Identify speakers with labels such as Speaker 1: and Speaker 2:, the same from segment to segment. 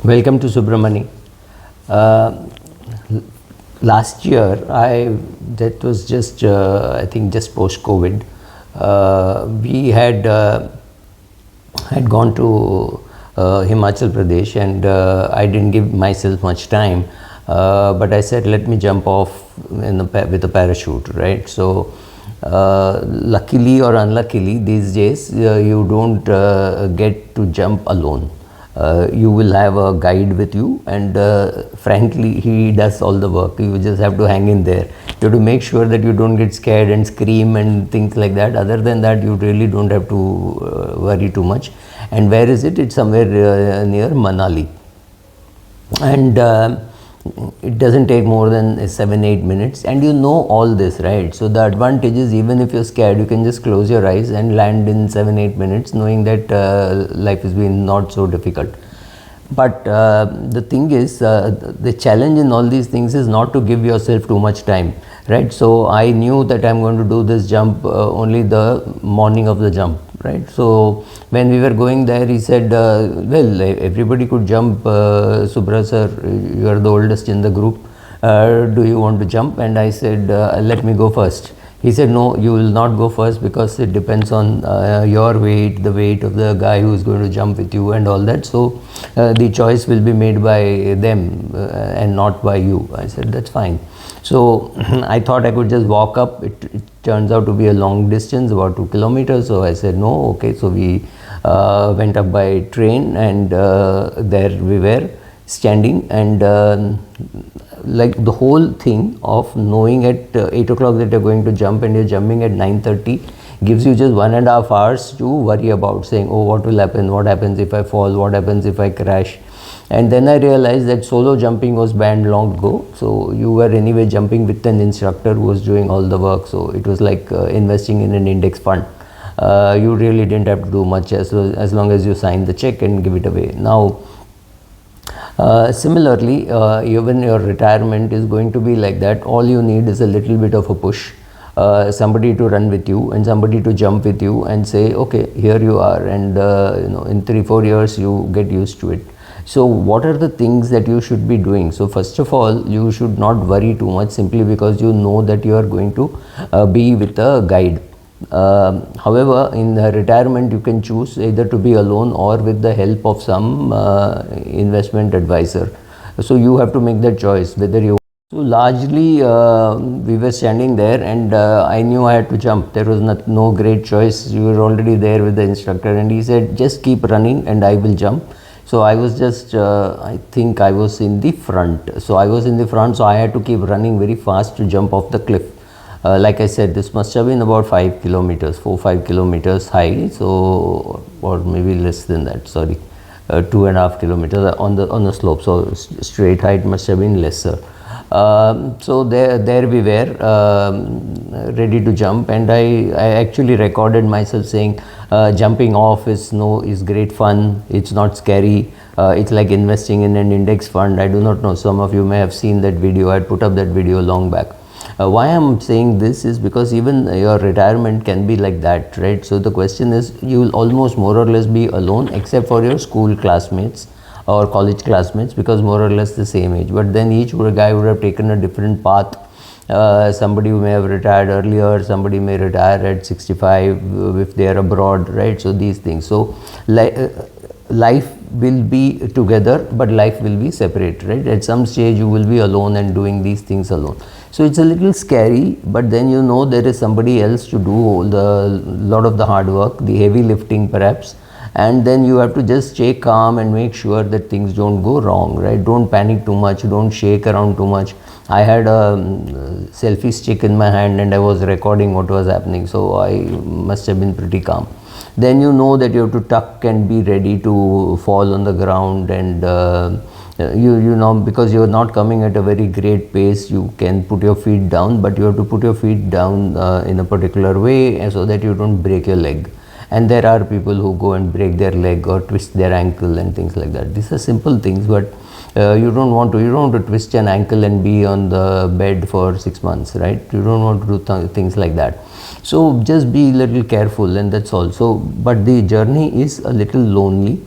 Speaker 1: Welcome to Subramani. Uh, Last year, that was just I think just post COVID. We had gone to Himachal Pradesh, and I didn't give myself much time. But I said, let me jump off with a parachute, right? So, luckily or unluckily, these days you don't get to jump alone. You will have a guide with you, and frankly, he does all the work. You just have to hang in there. You have to make sure that you don't get scared and scream and things like that. Other than that, you really don't have to worry too much. And where is it? It's somewhere near Manali, and it doesn't take more than 7-8 minutes, and you know all this, right? So the advantage is, even if you're scared, you can just close your eyes and land in 7-8 minutes, knowing that life has been not so difficult. But the thing is, the challenge in all these things is not to give yourself too much time, right? So I knew that I'm going to do this jump only the morning of the jump, right? So when we were going there, he said, well, everybody could jump, Subra sir, you are the oldest in the group, do you want to jump? And I said, let me go first. He said, no, you will not go first, because it depends on your weight, the weight of the guy who is going to jump with you and all that. So the choice will be made by them and not by you. I said, that's fine. So I thought I could just walk up. It turns out to be a long distance, about 2 kilometers. So I said, no, okay. So we went up by train, and there we were standing, and like the whole thing of knowing at 8 o'clock that you're going to jump, and you're jumping at 9:30, gives you just 1.5 hours to worry about, saying, oh, what will happen, what happens if I fall, what happens if I crash. And then I realized that solo jumping was banned long ago, so you were anyway jumping with an instructor who was doing all the work. So it was like investing in an index fund. You really didn't have to do much, as long as you sign the check and give it away. Now similarly, even your retirement is going to be like that. All you need is a little bit of a push, somebody to run with you and somebody to jump with you and say, okay, here you are, and in 3-4 years you get used to it. So what are the things that you should be doing? So first of all, you should not worry too much, simply because you know that you are going to be with a guide. However, in retirement, you can choose either to be alone or with the help of some investment advisor. So you have to make that choice whether you. So largely, we were standing there, and I knew I had to jump. There was no great choice. You were already there with the instructor, and he said, just keep running and I will jump. So I was just, I think I was in the front. So I was in the front, so I had to keep running very fast to jump off the cliff. Like I said, this must have been about 5 kilometers, 4-5 kilometers high, so, or maybe less than that, sorry, 2.5 kilometers on the slope. So straight height must have been lesser. So there we were, ready to jump, and I actually recorded myself saying, jumping off is great fun. It's not scary. It's like investing in an index fund. I do not know, some of you may have seen that video. I put up that video long back. Why I'm saying this is because even your retirement can be like that, right? So the question is, you will almost more or less be alone, except for your school classmates or college classmates, because more or less the same age. But then each guy would have taken a different path. Somebody who may have retired earlier, somebody may retire at 65 if they are abroad, right? So these things. So life will be together, but life will be separate, right? At some stage you will be alone and doing these things alone. So it's a little scary, but then you know there is somebody else to do the lot of the hard work, the heavy lifting perhaps, and then you have to just stay calm and make sure that things don't go wrong, right? Don't panic too much, don't shake around too much. I had a selfie stick in my hand and I was recording what was happening, so I must have been pretty calm. Then you know that you have to tuck and be ready to fall on the ground, and you know, because you're not coming at a very great pace, you can put your feet down, but you have to put your feet down in a particular way so that you don't break your leg. And there are people who go and break their leg or twist their ankle and things like that. These are simple things, but you don't want to twist an ankle and be on the bed for 6 months, right? You don't want to do things like that. So just be a little careful, and that's all. So, but the journey is a little lonely.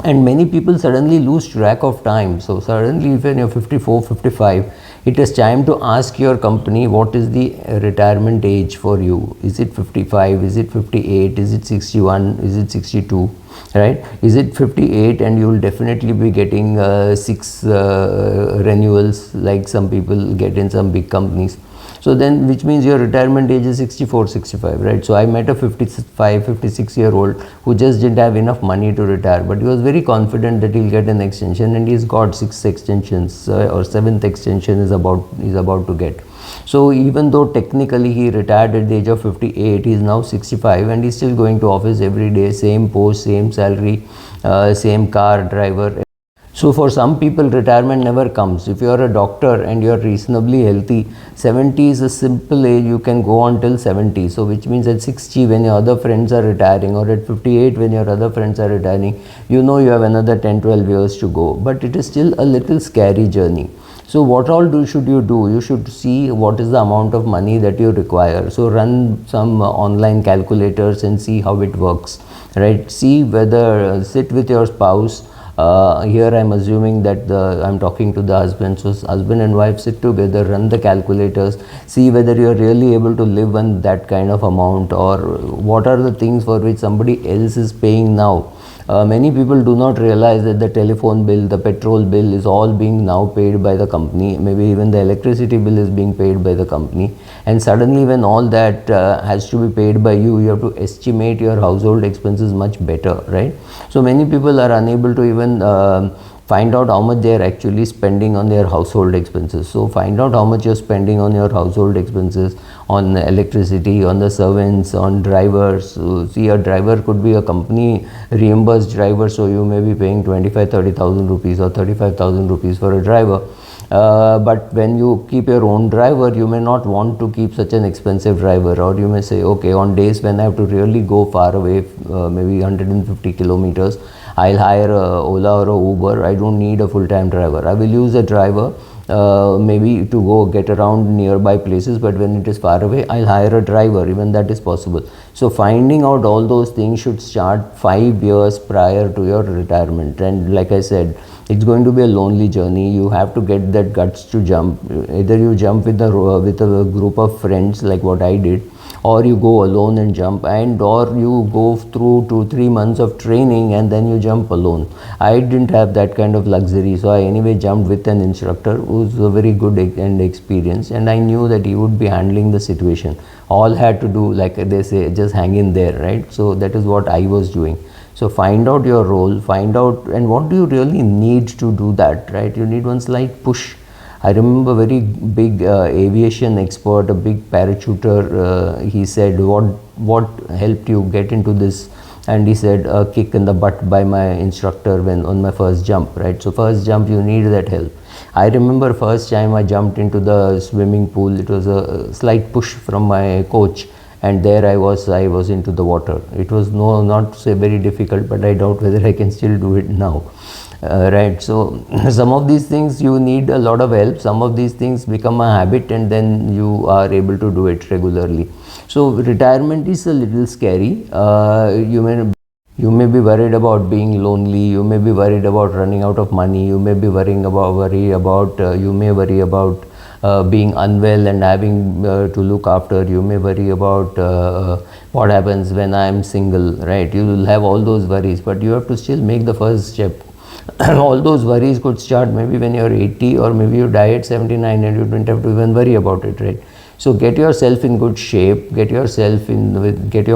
Speaker 1: And many people suddenly lose track of time. So suddenly when you're 54, 55, it is time to ask your company what is the retirement age for you. Is it 55, is it 58, is it 61, is it 62, right? Is it 58 and you will definitely be getting 6 renewals like some people get in some big companies. So then, which means your retirement age is 64, 65, right? So I met a 55, 56-year-old who just didn't have enough money to retire, but he was very confident that he'll get an extension, and he's got 6 extensions, or 7th extension is about to get. So even though technically he retired at the age of 58, he is now 65 and he's still going to office every day, same post, same salary, same car, driver. So for some people, retirement never comes. If you are a doctor and you are reasonably healthy, 70 is a simple age, you can go on till 70. So which means at 60 when your other friends are retiring, or at 58 when your other friends are retiring, you know you have another 10-12 years to go. But it is still a little scary journey. So what all should you do? You should see what is the amount of money that you require. So run some online calculators and see how it works, right? See whether, sit with your spouse. Here I'm assuming that I'm talking to the husband. So husband and wife sit together, run the calculators, see whether you're really able to live on that kind of amount, or what are the things for which somebody else is paying now. Many people do not realize that the telephone bill, the petrol bill is all being now paid by the company. Maybe even the electricity bill is being paid by the company. And suddenly when all that has to be paid by you, you have to estimate your household expenses much better, right? So many people are unable to even find out how much they are actually spending on their household expenses. So find out how much you're spending on your household expenses, on electricity, on the servants, on drivers. So see, a driver could be a company reimbursed driver, so you may be paying 25,000-30,000 rupees or 35,000 rupees for a driver. But when you keep your own driver, you may not want to keep such an expensive driver, or you may say, okay, on days when I have to really go far away, maybe 150 kilometers, I'll hire a Ola or a Uber. I don't need a full-time driver. I will use a driver maybe to go get around nearby places, but when it is far away, I'll hire a driver. Even that is possible. So finding out all those things should start 5 years prior to your retirement. And like I said, it's going to be a lonely journey. You have to get that guts to jump. Either you jump with a group of friends like what I did, or you go alone and jump, or you go through 2-3 months of training and then you jump alone. I didn't have that kind of luxury, so I anyway jumped with an instructor who's a very good and experienced, and I knew that he would be handling the situation. All had to do, like they say, just hang in there, right? So that is what I was doing. So find out your role, find out, and what do you really need to do that, right? You need one slight push. I remember a very big aviation expert, a big parachuter, he said, what helped you get into this? And he said, a kick in the butt by my instructor when on my first jump, right? So first jump, you need that help. I remember first time I jumped into the swimming pool, it was a slight push from my coach, and there I was into the water. It was not say very difficult, but I doubt whether I can still do it now. Right, so some of these things you need a lot of help, some of these things become a habit, and then you are able to do it regularly. So retirement is a little scary. You may be worried about being lonely, you may be worried about running out of money, you may be worry about being unwell and having to look after, you may worry about what happens when I am single, right? You will have all those worries, but you have to still make the first step. All those worries could start maybe when you're 80, or maybe you die at 79 and you don't have to even worry about it, right? So get yourself in good shape, get your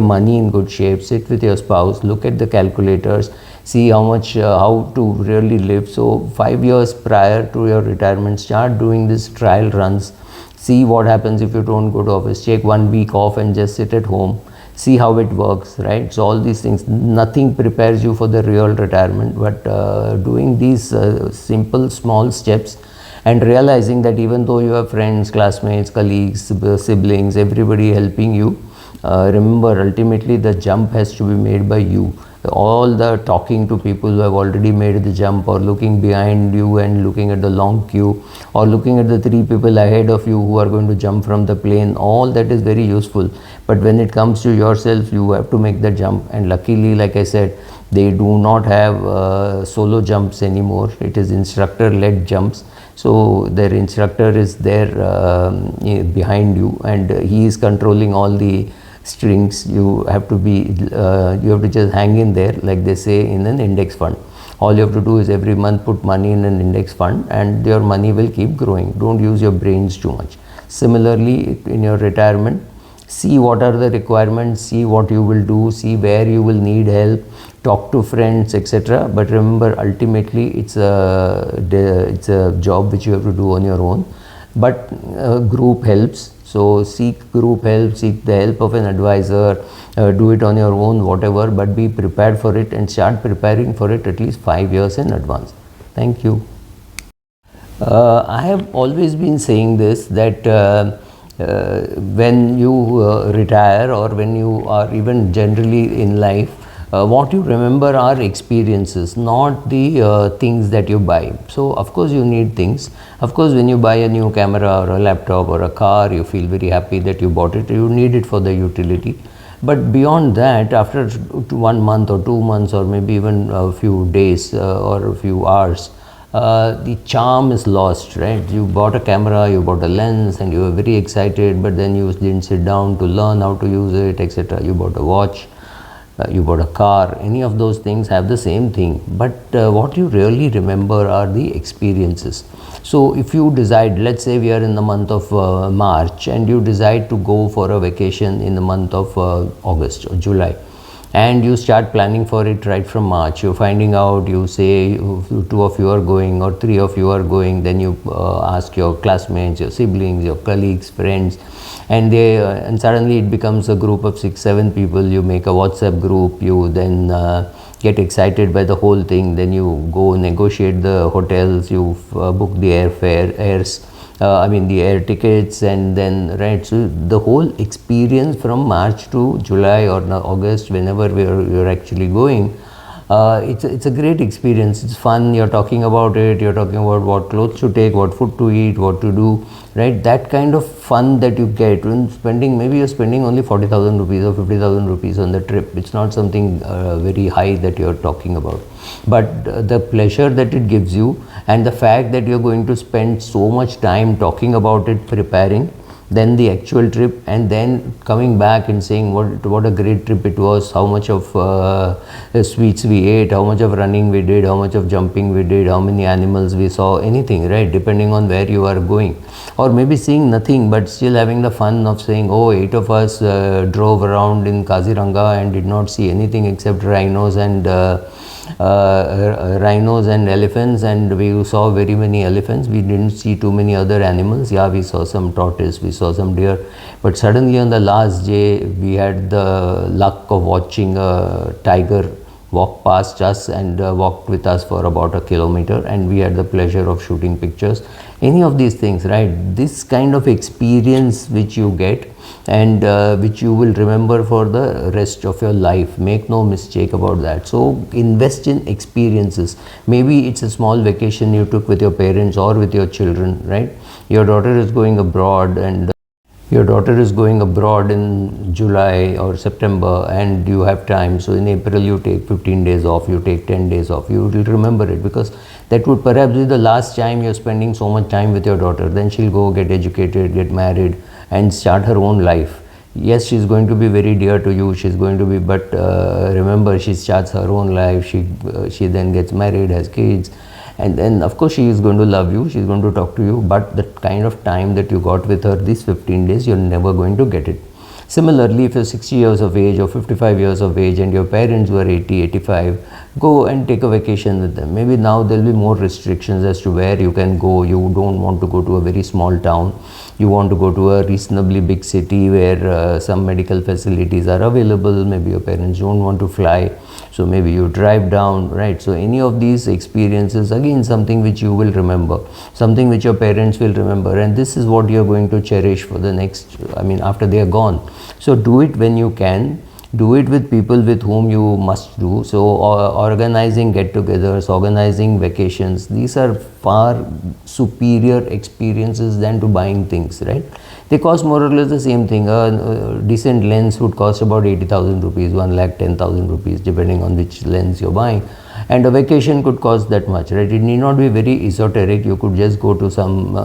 Speaker 1: money in good shape, sit with your spouse, look at the calculators, see how to really live. So 5 years prior to your retirement, start doing this trial runs, see what happens if you don't go to office, take 1 week off and just sit at home. See how it works, right? So all these things, nothing prepares you for the real retirement, but doing these simple small steps and realizing that even though you have friends, classmates, colleagues, siblings, everybody helping you, remember ultimately the jump has to be made by you. All the talking to people who have already made the jump, or looking behind you and looking at the long queue, or looking at the 3 people ahead of you who are going to jump from the plane, all that is very useful. But when it comes to yourself, you have to make the jump. And luckily, like I said, They do not have solo jumps anymore. It is instructor led jumps. So their instructor is there behind you, and he is controlling all the strings. You have to just hang in there, like they say, in an index fund. All you have to do is every month put money in an index fund, and your money will keep growing. Don't use your brains too much. Similarly, in your retirement, see what are the requirements, see what you will do, see where you will need help, talk to friends, etc. But remember, ultimately it's a job which you have to do on your own. But group helps. So seek group help, seek the help of an advisor, do it on your own, whatever, but be prepared for it and start preparing for it at least 5 years in advance. Thank you. I have always been saying this, that when you retire, or when you are even generally in life, what you remember are experiences, not the things that you buy. So of course you need things. Of course, when you buy a new camera or a laptop or a car, you feel very happy that you bought it. You need it for the utility. But beyond that, after 1 month or 2 months, or maybe even a few days or a few hours, the charm is lost, right? You bought a camera, you bought a lens, and you were very excited, but then you didn't sit down to learn how to use it, etc. You bought a watch, you bought a car. Any of those things have the same thing, but what you really remember are the experiences. So if you decide, let's say we are in the month of March, and you decide to go for a vacation in the month of August or July, and you start planning for it right from March. You're finding out, you say 2 of you are going or 3 of you are going, then you ask your classmates, your siblings, your colleagues, friends, and they and suddenly it becomes a group of 6-7 people. You make a WhatsApp group, you then get excited by the whole thing, then you go negotiate the hotels, you book the the air tickets, and then, right, so the whole experience from March to July or August, whenever you're actually going, it's a great experience. It's fun. You're talking about it, you're talking about what clothes to take, what food to eat, what to do, right? That kind of fun that you get when spending, maybe you're spending only 40,000 rupees or 50,000 rupees on the trip. It's not something very high that you're talking about, but the pleasure that it gives you, and the fact that you're going to spend so much time talking about it, preparing, then the actual trip, and then coming back and saying what a great trip it was, how much of sweets we ate, how much of running we did, how much of jumping we did, how many animals we saw, anything, right, depending on where you are going. Or maybe seeing nothing but still having the fun of saying, oh, 8 of us drove around in Kaziranga and did not see anything except rhinos and elephants, and we saw very many elephants. We didn't see too many other animals. Yeah, we saw some tortoise, we saw some deer, but suddenly on the last day we had the luck of watching a tiger walk past us and walked with us for about 1 kilometer, and we had the pleasure of shooting pictures. Any of these things, right? This kind of experience which you get, and which you will remember for the rest of your life. Make no mistake about that. So invest in experiences. Maybe it's a small vacation you took with your parents or with your children, right? Your daughter is going abroad, and your daughter is going abroad in July or September, and you have time. So in April you take 15 days off, you take 10 days off. You will remember it, because that would perhaps be the last time you're spending so much time with your daughter. Then she'll go get educated, get married, and start her own life. Yes, she's going to be very dear to you, she's going to be, but remember, she starts her own life. She then gets married, has kids, and then of course she is going to love you, she's going to talk to you, but the kind of time that you got with her these 15 days, you're never going to get it. Similarly, if you're 60 years of age or 55 years of age and your parents were 80, 85, go and take a vacation with them. Maybe now there'll be more restrictions as to where you can go. You don't want to go to a very small town. You want to go to a reasonably big city where some medical facilities are available. Maybe your parents don't want to fly, so maybe you drive down, right? So any of these experiences, again, something which you will remember, something which your parents will remember, and this is what you're going to cherish for the next, after they are gone. So do it when you can. Do it with people with whom you must do. So organizing get-togethers, organizing vacations, these are far superior experiences than to buying things, right? They cost more or less the same thing. A decent lens would cost about 80,000 rupees, 1,10,000 rupees, depending on which lens you're buying. And a vacation could cost that much, right? It need not be very esoteric. You could just go to some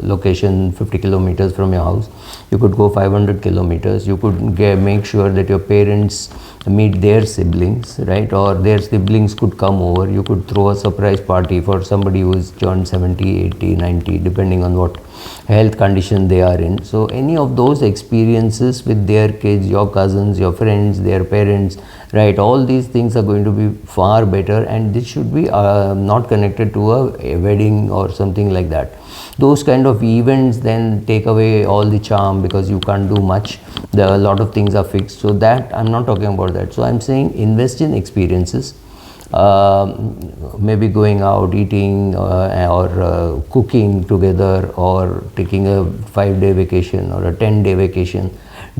Speaker 1: location 50 kilometers from your house. You could go 500 kilometers. You could make sure that your parents meet their siblings, right? Or their siblings could come over. You could throw a surprise party for somebody who is turned 70, 80, 90, depending on what health condition they are in. So any of those experiences with their kids, your cousins, your friends, their parents, right, all these things are going to be far better, and this should be not connected to a wedding or something like that. Those kind of events then take away all the charm because you can't do much. There are a lot of things are fixed, so that I'm not talking about that. So I'm saying invest in experiences. Maybe going out eating or cooking together, or taking a 5-day vacation or a 10-day vacation.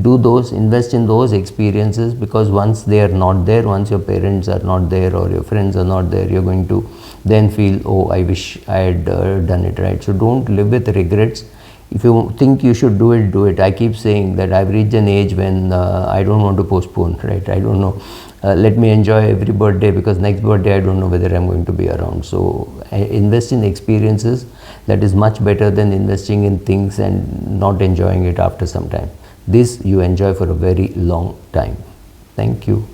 Speaker 1: Do those, invest in those experiences, because once they are not there, once your parents are not there or your friends are not there, you're going to then feel, oh, I wish I had done it, right? So don't live with regrets. If you think you should do it, do it. I keep saying that I've reached an age when I don't want to postpone, right? I don't know. Let me enjoy every birthday, because next birthday I don't know whether I'm going to be around. So invest in experiences. That is much better than investing in things and not enjoying it after some time. This you enjoy for a very long time. Thank you.